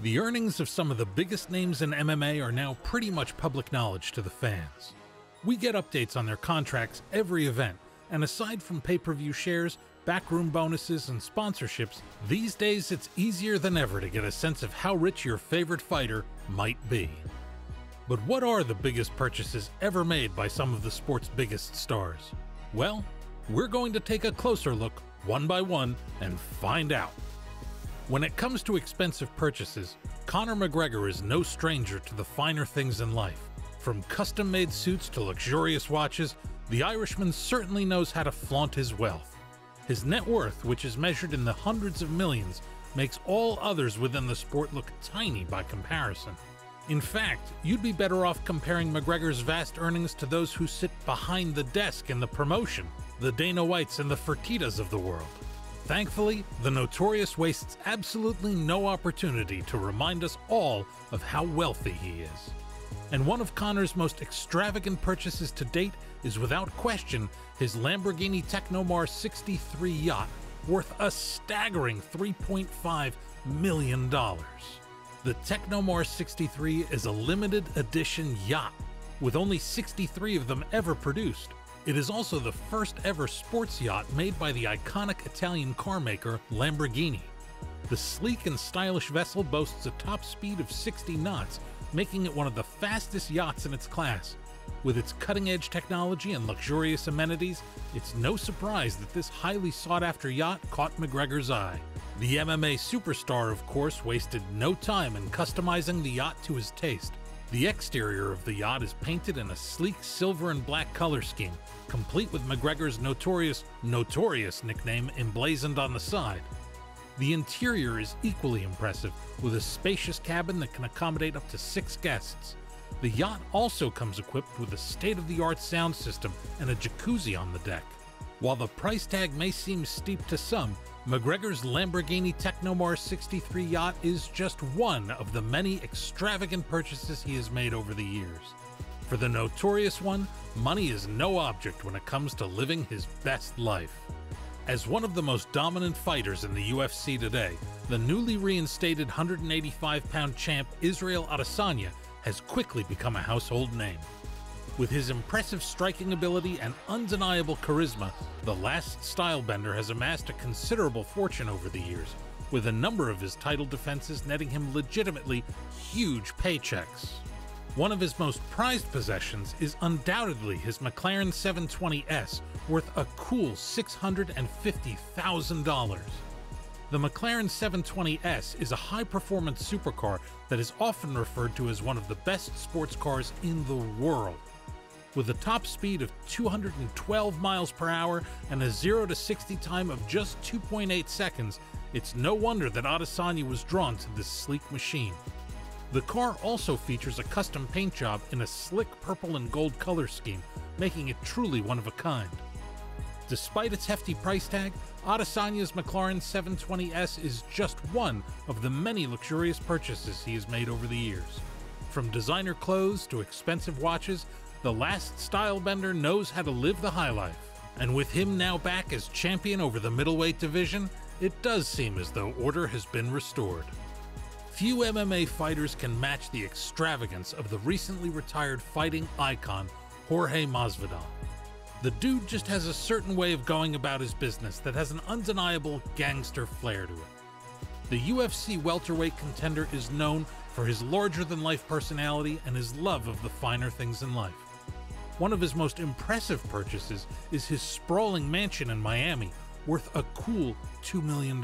The earnings of some of the biggest names in MMA are now pretty much public knowledge to the fans. We get updates on their contracts every event, and aside from pay-per-view shares, backroom bonuses, and sponsorships, these days it's easier than ever to get a sense of how rich your favorite fighter might be. But what are the biggest purchases ever made by some of the sport's biggest stars? Well, we're going to take a closer look, one by one, and find out. When it comes to expensive purchases, Conor McGregor is no stranger to the finer things in life. From custom-made suits to luxurious watches, the Irishman certainly knows how to flaunt his wealth. His net worth, which is measured in the hundreds of millions, makes all others within the sport look tiny by comparison. In fact, you'd be better off comparing McGregor's vast earnings to those who sit behind the desk in the promotion, the Dana Whites and the Fertittas of the world. Thankfully, the Notorious wastes absolutely no opportunity to remind us all of how wealthy he is. And one of Conor's most extravagant purchases to date is without question his Lamborghini Technomar 63 yacht, worth a staggering $3.5 million. The Technomar 63 is a limited edition yacht, with only 63 of them ever produced. It is also the first ever sports yacht made by the iconic Italian car maker Lamborghini. The sleek and stylish vessel boasts a top speed of 60 knots, making it one of the fastest yachts in its class. With its cutting-edge technology and luxurious amenities, it's no surprise that this highly sought-after yacht caught McGregor's eye. The MMA superstar, of course, wasted no time in customizing the yacht to his taste. The exterior of the yacht is painted in a sleek silver and black color scheme, complete with McGregor's notorious nickname emblazoned on the side. The interior is equally impressive, with a spacious cabin that can accommodate up to 6 guests. The yacht also comes equipped with a state-of-the-art sound system and a jacuzzi on the deck. While the price tag may seem steep to some, McGregor's Lamborghini Technomar 63 yacht is just one of the many extravagant purchases he has made over the years. For the Notorious one, money is no object when it comes to living his best life. As one of the most dominant fighters in the UFC today, the newly reinstated 185-pound champ Israel Adesanya has quickly become a household name. With his impressive striking ability and undeniable charisma, the last stylebender has amassed a considerable fortune over the years, with a number of his title defenses netting him legitimately huge paychecks. One of his most prized possessions is undoubtedly his McLaren 720S, worth a cool $650,000. The McLaren 720S is a high-performance supercar that is often referred to as one of the best sports cars in the world. With a top speed of 212 miles per hour and a 0 to 60 time of just 2.8 seconds, it's no wonder that Adesanya was drawn to this sleek machine. The car also features a custom paint job in a slick purple and gold color scheme, making it truly one of a kind. Despite its hefty price tag, Adesanya's McLaren 720S is just one of the many luxurious purchases he has made over the years. From designer clothes to expensive watches, the last stylebender knows how to live the high life. And with him now back as champion over the middleweight division, it does seem as though order has been restored. Few MMA fighters can match the extravagance of the recently retired fighting icon Jorge Masvidal. The dude just has a certain way of going about his business that has an undeniable gangster flair to it. The UFC welterweight contender is known for his larger-than-life personality and his love of the finer things in life. One of his most impressive purchases is his sprawling mansion in Miami, worth a cool $2 million.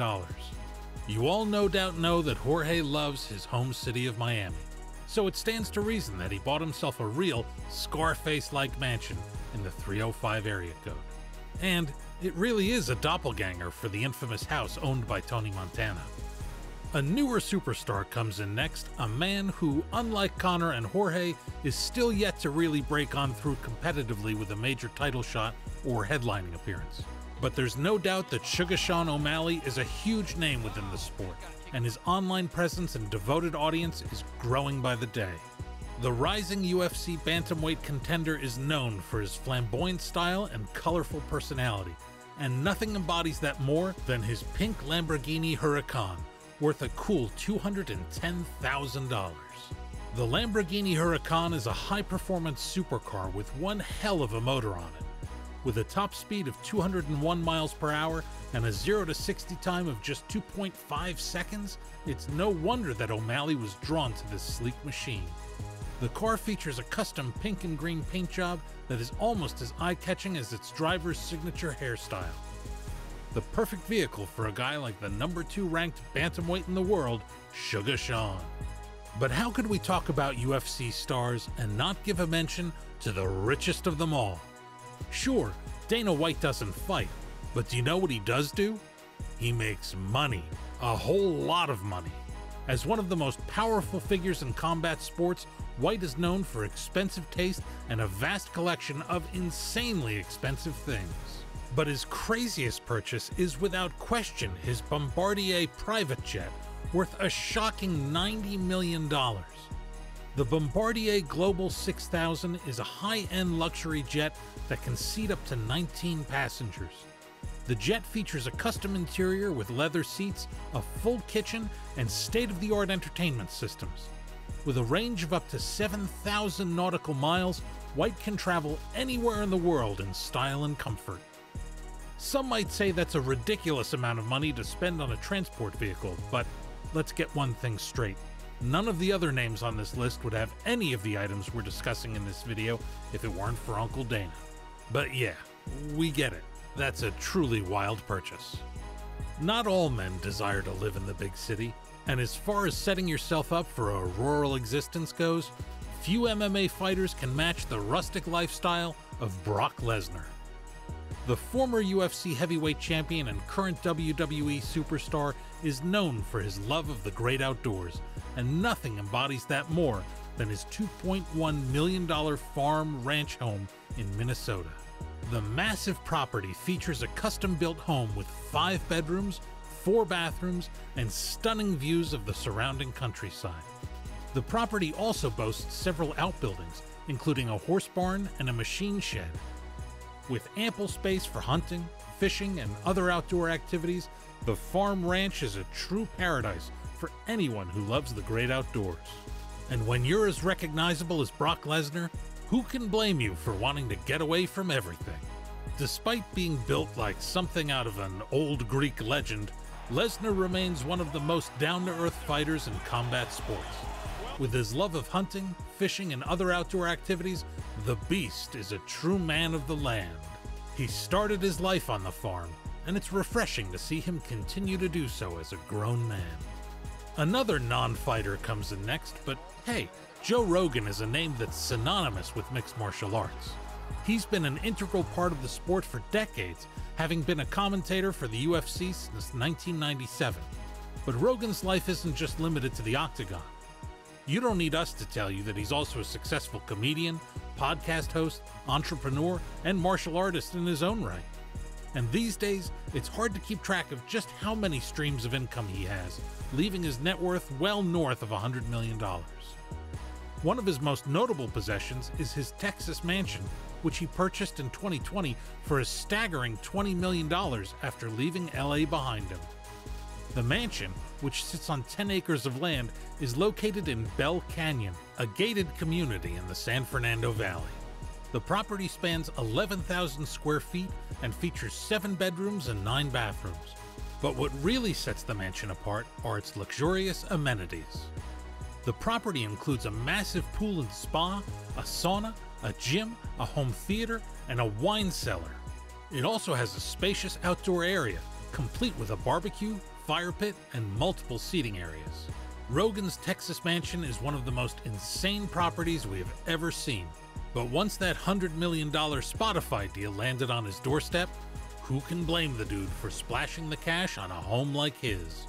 You all no doubt know that Jorge loves his home city of Miami, so it stands to reason that he bought himself a real Scarface-like mansion in the 305 area code. And it really is a doppelganger for the infamous house owned by Tony Montana. A newer superstar comes in next, a man who, unlike Conor and Jorge, is still yet to really break on through competitively with a major title shot or headlining appearance. But there's no doubt that Sugar Sean O'Malley is a huge name within the sport, and his online presence and devoted audience is growing by the day. The rising UFC bantamweight contender is known for his flamboyant style and colorful personality, and nothing embodies that more than his pink Lamborghini Huracan, worth a cool $210,000. The Lamborghini Huracan is a high-performance supercar with one hell of a motor on it. With a top speed of 201 miles per hour and a 0 to 60 time of just 2.5 seconds, it's no wonder that O'Malley was drawn to this sleek machine. The car features a custom pink and green paint job that is almost as eye-catching as its driver's signature hairstyle. The perfect vehicle for a guy like the number 2 ranked bantamweight in the world, Sugar Sean. But how could we talk about UFC stars and not give a mention to the richest of them all? Sure, Dana White doesn't fight, but do you know what he does do? He makes money. A whole lot of money. As one of the most powerful figures in combat sports, White is known for expensive taste and a vast collection of insanely expensive things. But his craziest purchase is without question his Bombardier private jet, worth a shocking $90 million. The Bombardier Global 6000 is a high-end luxury jet that can seat up to 19 passengers. The jet features a custom interior with leather seats, a full kitchen, and state-of-the-art entertainment systems. With a range of up to 7,000 nautical miles, White can travel anywhere in the world in style and comfort. Some might say that's a ridiculous amount of money to spend on a transport vehicle, but let's get one thing straight. None of the other names on this list would have any of the items we're discussing in this video if it weren't for Uncle Dana. But yeah, we get it. That's a truly wild purchase. Not all men desire to live in the big city, and as far as setting yourself up for a rural existence goes, few MMA fighters can match the rustic lifestyle of Brock Lesnar. The former UFC heavyweight champion and current WWE superstar is known for his love of the great outdoors, and nothing embodies that more than his $2.1 million farm ranch home in Minnesota. The massive property features a custom-built home with 5 bedrooms, 4 bathrooms, and stunning views of the surrounding countryside. The property also boasts several outbuildings, including a horse barn and a machine shed. With ample space for hunting, fishing, and other outdoor activities, the farm ranch is a true paradise for anyone who loves the great outdoors. And when you're as recognizable as Brock Lesnar, who can blame you for wanting to get away from everything? Despite being built like something out of an old Greek legend, Lesnar remains one of the most down-to-earth fighters in combat sports. With his love of hunting, fishing, and other outdoor activities, the Beast is a true man of the land. He started his life on the farm, and it's refreshing to see him continue to do so as a grown man. Another non-fighter comes in next, but hey, Joe Rogan is a name that's synonymous with mixed martial arts. He's been an integral part of the sport for decades, having been a commentator for the UFC since 1997. But Rogan's life isn't just limited to the octagon. You don't need us to tell you that he's also a successful comedian, podcast host, entrepreneur, and martial artist in his own right. And these days, it's hard to keep track of just how many streams of income he has, leaving his net worth well north of $100 million. One of his most notable possessions is his Texas mansion, which he purchased in 2020 for a staggering $20 million after leaving LA behind him. The mansion, which sits on 10 acres of land, is located in Bell Canyon, a gated community in the San Fernando Valley. The property spans 11,000 square feet and features 7 bedrooms and 9 bathrooms. But what really sets the mansion apart are its luxurious amenities. The property includes a massive pool and spa, a sauna, a gym, a home theater, and a wine cellar. It also has a spacious outdoor area, complete with a barbecue, fire pit, and multiple seating areas. Rogan's Texas mansion is one of the most insane properties we have ever seen. But once that $100 million Spotify deal landed on his doorstep, who can blame the dude for splashing the cash on a home like his?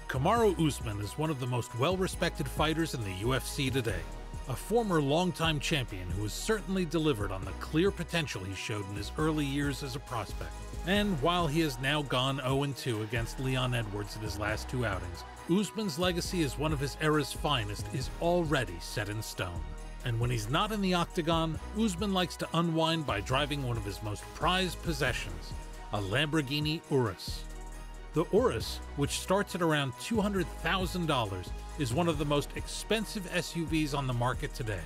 Kamaru Usman is one of the most well-respected fighters in the UFC today, a former longtime champion who has certainly delivered on the clear potential he showed in his early years as a prospect. And while he has now gone 0-2 against Leon Edwards in his last 2 outings, Usman's legacy as one of his era's finest is already set in stone. And when he's not in the octagon, Usman likes to unwind by driving one of his most prized possessions, a Lamborghini Urus. The Urus, which starts at around $200,000, is one of the most expensive SUVs on the market today.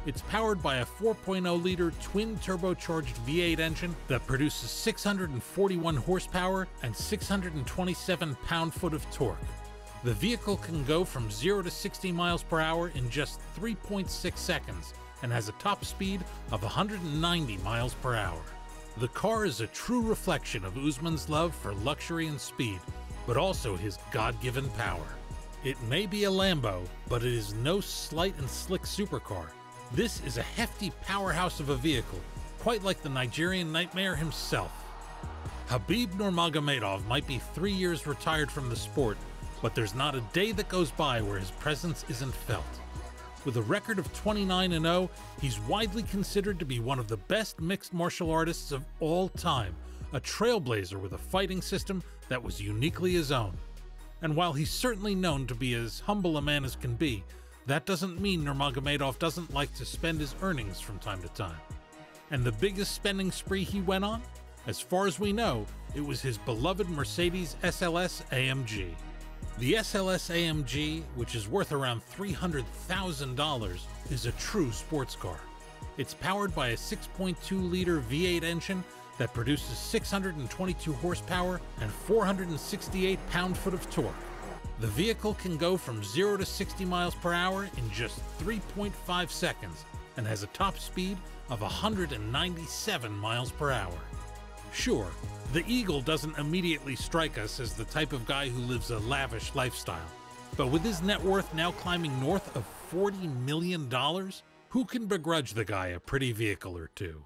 It's powered by a 4.0-liter twin-turbocharged V8 engine that produces 641 horsepower and 627 pound-foot of torque. The vehicle can go from 0 to 60 miles per hour in just 3.6 seconds and has a top speed of 190 miles per hour. The car is a true reflection of Usman's love for luxury and speed, but also his God-given power. It may be a Lambo, but it is no slight and slick supercar. This is a hefty powerhouse of a vehicle, quite like the Nigerian nightmare himself. Khabib Nurmagomedov might be 3 years retired from the sport, but there's not a day that goes by where his presence isn't felt. With a record of 29-0, he's widely considered to be one of the best mixed martial artists of all time, a trailblazer with a fighting system that was uniquely his own. And while he's certainly known to be as humble a man as can be, that doesn't mean Nurmagomedov doesn't like to spend his earnings from time to time. And the biggest spending spree he went on? As far as we know, it was his beloved Mercedes SLS AMG. The SLS AMG, which is worth around $300,000, is a true sports car. It's powered by a 6.2-liter V8 engine that produces 622 horsepower and 468 pound-foot of torque. The vehicle can go from 0 to 60 miles per hour in just 3.5 seconds and has a top speed of 197 miles per hour. Sure, the Eagle doesn't immediately strike us as the type of guy who lives a lavish lifestyle, but with his net worth now climbing north of $40 million, who can begrudge the guy a pretty vehicle or two?